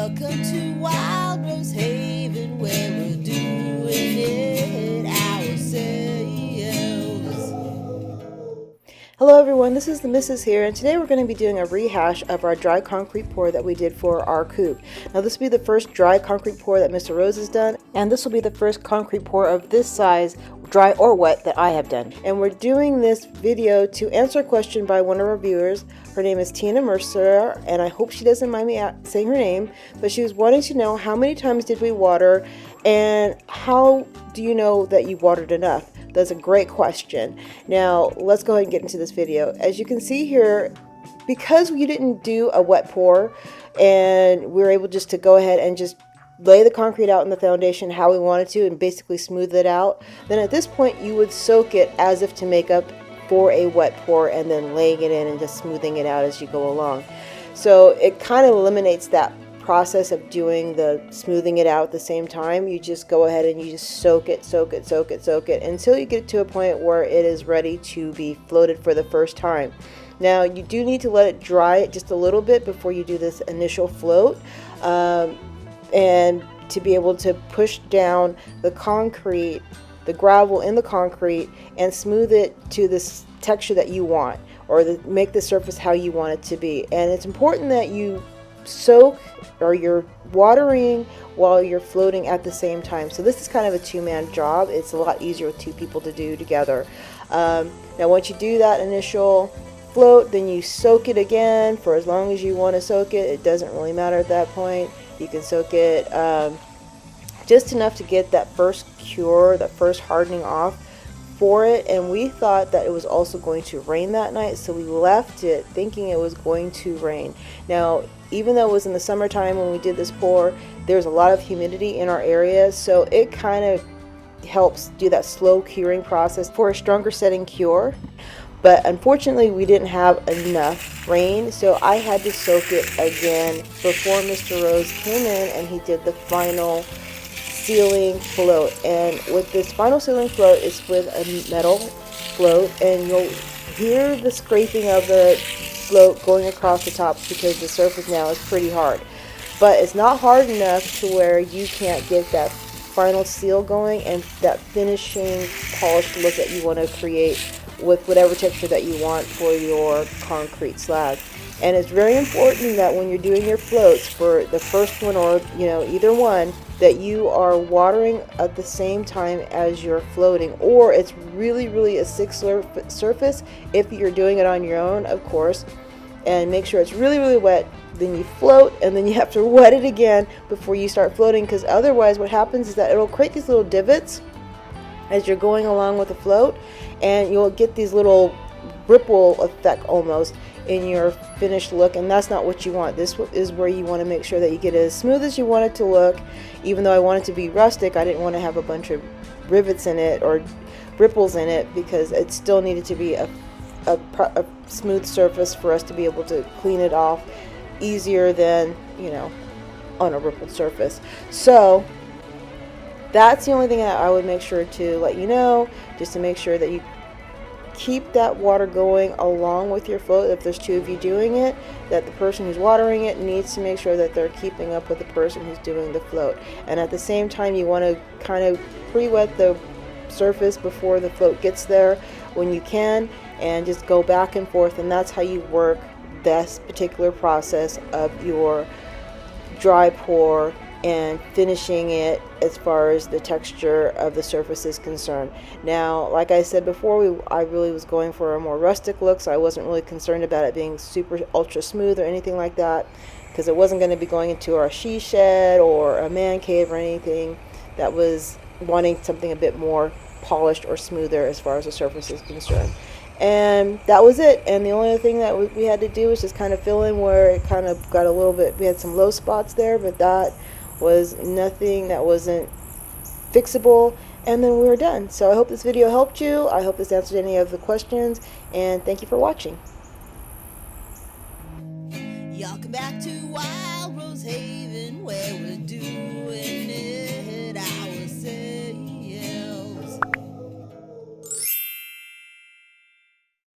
Welcome to Wild Rose Haven, where we're doing it ourselves. Hello everyone, this is the Missus here, and today we're going to be doing a rehash of our dry concrete pour that we did for our coop. Now this will be the first dry concrete pour that Mr. Rose has done, and this will be the first concrete pour of this size, dry or wet, that I have done. And we're doing this video to answer a question by one of our viewers. Her name is Tina Mercer, and I hope she doesn't mind me saying her name, but she was wanting to know how many times did we water, and how do you know that you watered enough? That's a great question. Now let's go ahead and get into this video. As you can see here, because we didn't do a wet pour and we were able just to go ahead and just lay the concrete out in the foundation how we wanted to and basically smooth it out, then at this point you would soak it as if to make up for a wet pour and then laying it in and just smoothing it out as you go along. So it kind of eliminates that process of doing the smoothing it out at the same time. You just go ahead and you just soak it until you get to a point where it is ready to be floated for the first time. Now you do need to let it dry just a little bit before you do this initial float, and to be able to push down the concrete, the gravel in the concrete, and smooth it to this texture that you want, or make the surface how you want it to be. And it's important that you soak, or you're watering while you're floating at the same time. So this is kind of a two-man job. It's a lot easier with two people to do together. Now once you do that initial float, then you soak it again for as long as you want to soak it. It doesn't really matter at that point. You can soak it just enough to get that first cure, that first hardening off for it. And we thought that it was also going to rain that night, so we left it thinking it was going to rain. Now even though it was in the summertime when we did this pour, there's a lot of humidity in our area, so it kind of helps do that slow curing process for a stronger setting cure. But unfortunately we didn't have enough rain, so I had to soak it again before Mr. Rose came in and he did the final sealing float. And with this final sealing float, it's with a metal float, and you'll hear the scraping of the float going across the top because the surface now is pretty hard. But it's not hard enough to where you can't get that final seal going and that finishing polished look that you want to create with whatever texture that you want for your concrete slab. And it's very important that when you're doing your floats for the first one, or either one, that you are watering at the same time as you're floating, or it's really a thick surface if you're doing it on your own, of course. And make sure it's really wet. Then you float, and then you have to wet it again before you start floating, because otherwise what happens is that it'll create these little divots as you're going along with the float, and you'll get these little ripple effect almost in your finished look, and that's not what you want. This is where you want to make sure that you get it as smooth as you want it to look. Even though I want it to be rustic, I didn't want to have a bunch of rivets in it or ripples in it, because it still needed to be a smooth surface for us to be able to clean it off easier than on a rippled surface. So that's the only thing that I would make sure to let you know, just to make sure that you keep that water going along with your float. If there's two of you doing it, that the person who's watering it needs to make sure that they're keeping up with the person who's doing the float. And at the same time, you want to kind of pre-wet the surface before the float gets there when you can, and just go back and forth. And that's how you work this particular process of your dry pour and finishing it as far as the texture of the surface is concerned. Now, like I said before, I really was going for a more rustic look, so I wasn't really concerned about it being super ultra smooth or anything like that, because it wasn't going to be going into our she shed or a man cave or anything that was wanting something a bit more polished or smoother as far as the surface is concerned. And that was it. And the only thing that we had to do was just kind of fill in where it kind of got a little bit, we had some low spots there, but that was nothing that wasn't fixable, and then we were done. So I hope this video helped you. I hope this answered any of the questions, and thank you for watching. Y'all come back to Wild Rose Haven, where we're doing it